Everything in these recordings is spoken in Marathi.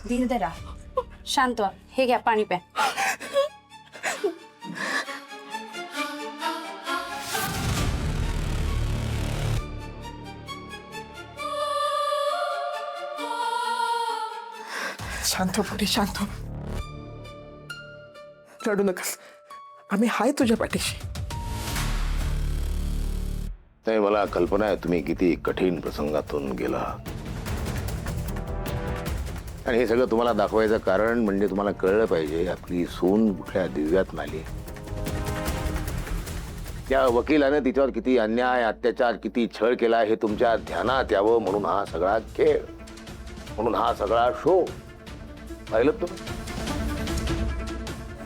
धीर धरा, शांत व्हा. हे घ्या पाणी प्या. शांत हो पोरी, शांत हो. रडू नकस, आम्ही हाय तुझ्या पाठीशी. नाही, मला कल्पना आहे तुम्ही किती कठीण प्रसंगातून गेला. आणि हे सगळं तुम्हाला दाखवायचं कारण म्हणजे तुम्हाला कळलं पाहिजे आपली सून कुठल्या दिव्यात नाली. त्या वकिलाने तिच्यावर किती अन्याय, अत्याचार, किती छळ केला हे तुमच्या ध्यानात यावं म्हणून हा सगळा खेळ, म्हणून हा सगळा शो. पाहिलं तुम्ही?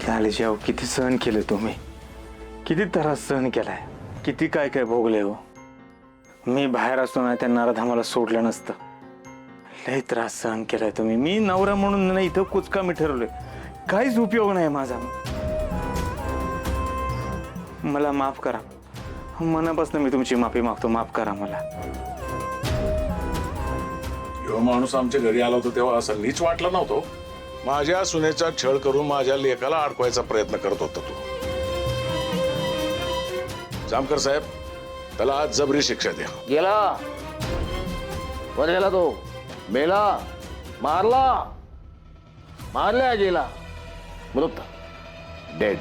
लालीजी, अहो किती सहन केले तुम्ही, किती त्रास सहन केलाय, किती काय काय भोगले हो. मी बाहेर असतो ना त्या नारात आम्हाला सोडलं नसतं. लय त्रास सहन केलाय तुम्ही. मी नवरा म्हणून नाही इथं कुचका मी ठरवले, काहीच उपयोग नाही माझा. मला माफ करा, मनापासून मी तुमची माफी मागतो. माफ करा मला. यो माणूस आमच्या घरी आला होता तेव्हा असं नीच वाटलं नव्हतं. माझ्या सुनेचा छळ करून माझ्या लेकाला अडकवायचा प्रयत्न करत होता तू. जामकर साहेब, त्याला आज जबरी शिक्षा द्या. गेला वर गेला, तो मेला, मारल्या गेला, मृत, डेड,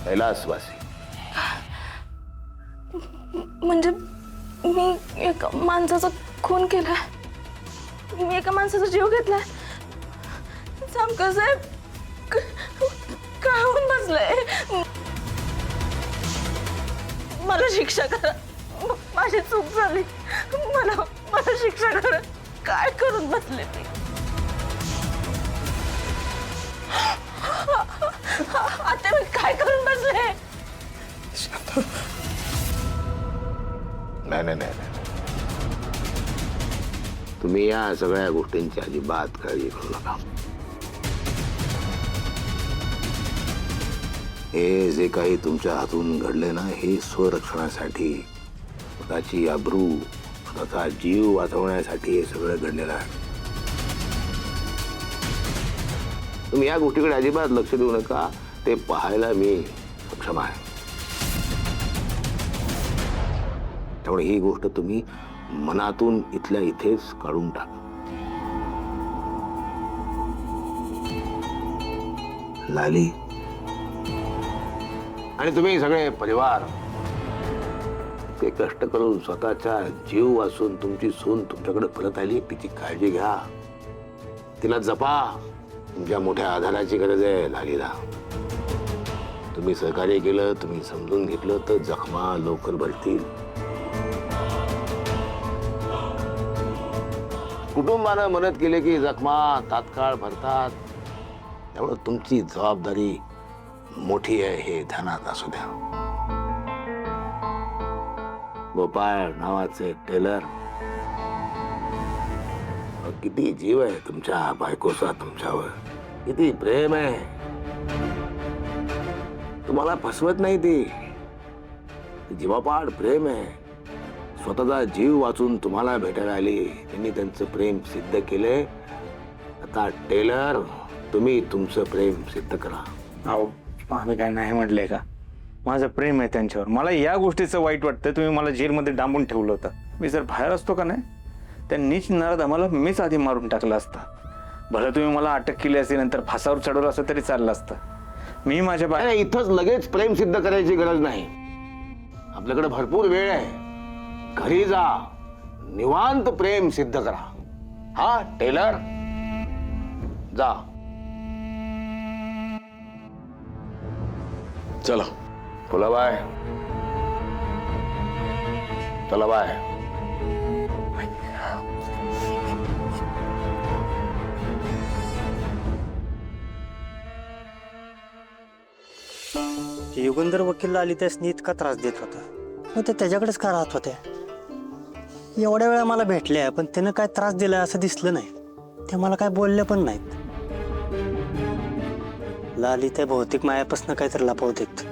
कैलासवासी. म्हणजे मी एका माणसाचा खून केला, मी एका माणसाचा जीव घेतलाय. जामकर साहेब, काय होऊन बसलंय? मला शिक्षा करा, माझी चूक झाली. मला शिक्षा करा. काय करून बसले मी? आता मी काय करून बसले? नाही नाही नाही, तुम्ही या सगळ्या गोष्टींची अजिबात काळजी करू नका. हे जे काही तुमच्या हातून घडले ना, हे स्वरक्षणासाठी, स्वतःची अब्रू, स्वतःचा जीव वाचवण्यासाठी हे सगळं घडलेलं आहे. तुम्ही या गोष्टीकडे अजिबात लक्ष देऊ नका. ते पाहायला मी सक्षम आहे. त्यामुळे ही गोष्ट तुम्ही मनातून इथल्या इथेच काढून टाका. लाली आणि तुम्ही सगळे परिवार ते कष्ट करून स्वतःचा जीव वाचून तुमची सून तुमच्याकडे परत आली, तिची काळजी घ्या, तिला जपा. तुमच्या मोठ्या आधाराची गरज आहे लालीला. तुम्ही सहकार्य केलं, तुम्ही समजून घेतलं तर जखमा लवकर भरतील. कुटुंबानं मदत केली की जखमा तात्काळ भरतात. त्यामुळे तुमची जबाबदारी मोठी आहे हे ध्यानात असू द्या. गोपाळ नावाचे टेलर, किती जीव आहे तुमच्या बायकोचा तुमच्यावर, किती प्रेम आहे. तुम्हाला फसवत नाही ती, जीवापाड प्रेम आहे. स्वतःचा जीव वाचून तुम्हाला भेटायला आली. त्यांनी त्यांचं प्रेम सिद्ध केले. आता टेलर, तुम्ही तुमचं प्रेम सिद्ध करा. अहो आम्ही काय नाही म्हटलंय का? माझं प्रेम आहे त्यांच्यावर. मला या गोष्टीचं वाईट वाटतं. तुम्ही मला जेलमध्ये डांबून ठेवलं होतं. मी जर बाहेर असतो का नाही, त्या नीच नारद आम्हाला मीच आधी मारून टाकलं असतं. भलं तुम्ही मला अटक केली असती, नंतर फासावर चढवलं असतं तरी चाललं असतं. मी माझ्या नाही, इथंच लगेच प्रेम सिद्ध करायची गरज नाही. आपल्याकडे भरपूर वेळ आहे. घरी जा, निवांत प्रेम सिद्ध करा. हा टेलर, जा. चला फुलाबाय, चला बाय. युगंधर वकील आली त्यासनी इतका त्रास देत होता, मग ते त्याच्याकडेच का राहत होते? एवढ्या वेळा मला भेटल्या, पण त्यानं काय त्रास दिला असं दिसलं नाही. ते मला काय बोलले पण नाहीत. लाली त्या भौतिक मायापासून काहीतरी लपवतेत.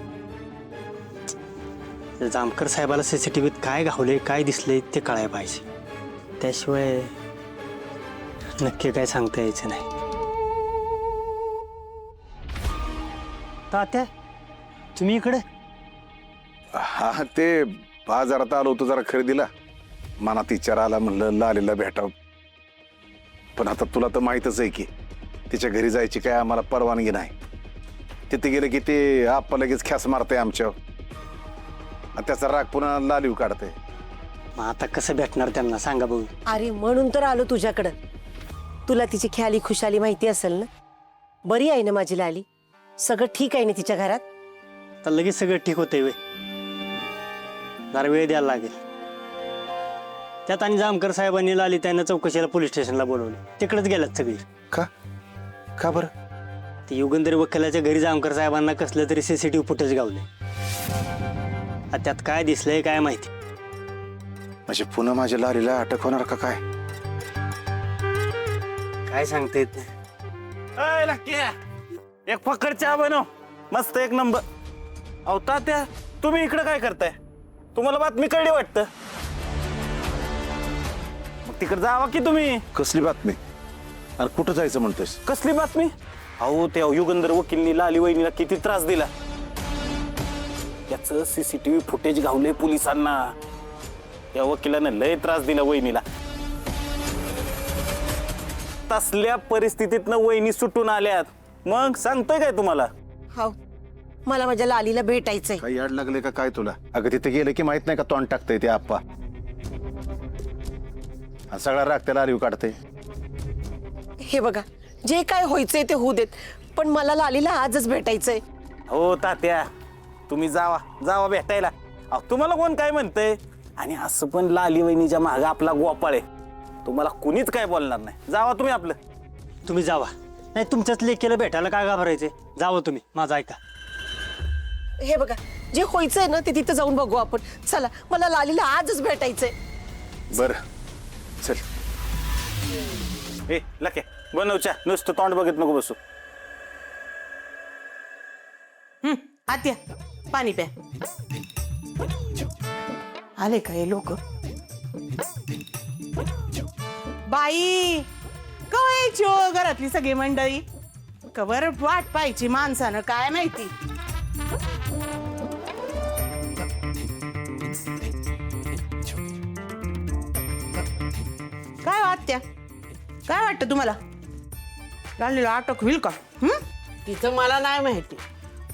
जामकर साहेबाला सीसीटीव्हीत काय घावले, काय दिसले ते कळायला पाहिजे. त्याशिवाय नक्की काय सांगता यायचं नाही. तात्या तुम्ही इकडे? हा ते बाजारात आलो होतो जरा खरेदीला. मनात विचार आला, म्हणलं लालीला भेटाव. पण आता तुला तर माहीतच आहे की तिच्या घरी जायची काय आम्हाला परवानगी नाही. तिथे गेलं की ते आप्पा लगेच ख्यास मारते आमच्यावर. आणि त्याचा राग पुन्हा लालीव काढते. मग आता कसं भेटणार त्यांना सांगा बघू. अरे म्हणून तर आलो तुझ्याकडं. तुला तिची ख्याली खुशाली माहिती असेल ना. बरी आहे ना माझी लाली? सगळं ठीक आहे ना तिच्या घरात? तर लगेच सगळं ठीक होतंय वे. जरा वेळ द्यायला लागेल. त्यात आणि जामकर साहेबांनी लाली त्यांना चौकशीला पोलीस स्टेशनला बोलवलं. तिकडेच गेल्यात सगळी. का बरं? ते युगंधर वकिलाच्या घरी जामकर साहेबांना कसलं तरी CCTV फुटेज गावले. त्यात काय दिसलंय काय माहिती. म्हणजे पुन्हा माझ्या लालीला अटक होणार का काय? काय सांगता येत नाही. एक फक्कड चहा बनव, मस्त एक नंबर. अहो तात्या, तुम्ही इकडे काय करताय? तुम्हाला बातमी कळली वाटतं. मग तिकडे जावा की तुम्ही. कसली बातमी? आणि कुठं जायचं म्हणतोयस? कसली बातमी? अहो त्या युगंधर वकीलनी लाली वहिनीला किती त्रास दिला. त्याचं CCTV फुटेज गावले पोलिसांना. या वकिलानं लय त्रास दिला वहिनीला. तसल्या परिस्थितीतनं वहिनी सुटून आल्यात. मग सांगतोय काय तुम्हाला? हो, मला माझ्या लालीला भेटायचंय. काही याड लागले का काय तुला? अगं तिथे गेलं की माहित नाही का तोंड टाकतंय ते आप्पा. आणि सगळा राग त्याला लालीव काढते. हे बघा, जे काय व्हायचंय ते होऊ देत, पण मला लालीला आजच भेटायचंय. हो तात्या, तुम्ही जावा जावा भेटायला. अहो तुम्हाला कोण काय म्हणतंय? आणि असं पण लाली वहिनीच्या माग आपला गोपाळ आहे. तुम्हाला कुणीच काय बोलणार नाही. जावा तुम्ही आपलं. तुम्ही जावा. नाही तुमच्याच लेकीला भेटायला काय घाबरायचे. जावं तुम्ही, माझं ऐका. हे बघा, जे व्हायचंय ना ते तिथं जाऊन बघू आपण. चला, मला लालीला आजच भेटायचंय. बरं चल. ए लके बनवच्या, नुसतं तोंड बघत नको बसू. आत्या पाणी प्या. आले का हे लोक? बाई कवायची हो घरातली सगळी मंडळी? कवर वाट पाहायची माणसानं काय माहिती. काय वाटत्या? काय वाटतं तुम्हाला? लालीला अटक होईल का? तिचं मला नाही माहिती,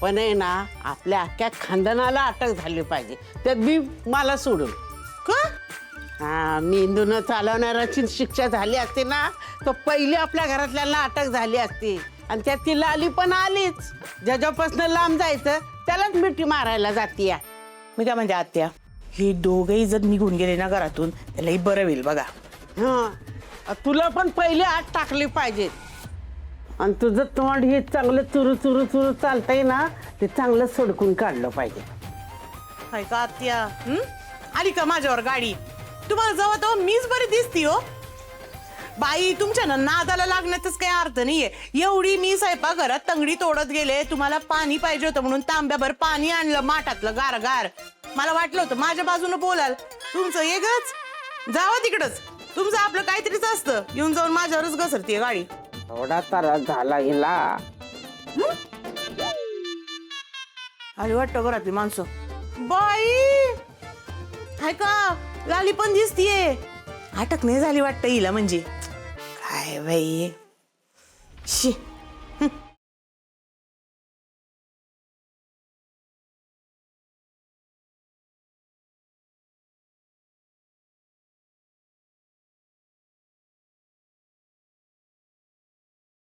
पण आहे ना आपल्या अख्ख्या खानदानाला अटक झाली पाहिजे. त्यात बी मला सोडून. का? हा, मेंदून चालवणाऱ्याची शिक्षा झाली असते ना तर पहिली आपल्या घरातल्यांना अटक झाली असती. आणि त्यात ती लाली पण आलीच. ज्याच्यापासून लांब जायचं त्यालाच मिठी मारायला जातीया. मी काय म्हणजे आत्या, हे दोघेही जर निघून गेले ना घरातून त्यालाही बरं होईल बघा. हा, तुला पण पहिले आत टाकली पाहिजे. आणि तुझं तोंड हे चांगलं चुरू चुरू चुरू चालतंय ना, ते चांगलं सोडकून काढलं पाहिजे. हाय का आत्या? आली का माझ्यावर गाडी? तुम्हाला जवळ तेव्हा मीच बरी दिसती हो. बाई तुमच्या ना नादाला लागण्यातच काही अर्थ नाहीये. एवढी मी स्वयंपाकघरात तंगडी तोडत गेले, तुम्हाला पाणी पाहिजे होतं म्हणून तांब्याभर पाणी आणलं माठातलं गार गार. मला वाटलं होतं माझ्या बाजूने बोलाल. तुमचं एकच जावा तिकडच. तुमचं आपलं काहीतरीच असतं. येऊन जाऊन माझ्यावरच घसरतीये गाडी. थोडा त्रास झाला हिला. आली वाटतं घरातली माणसं. बाई हाय का लाली पण दिसतीये. अटक नाही झाली वाटतं हिला म्हणजे. काय बाई शी.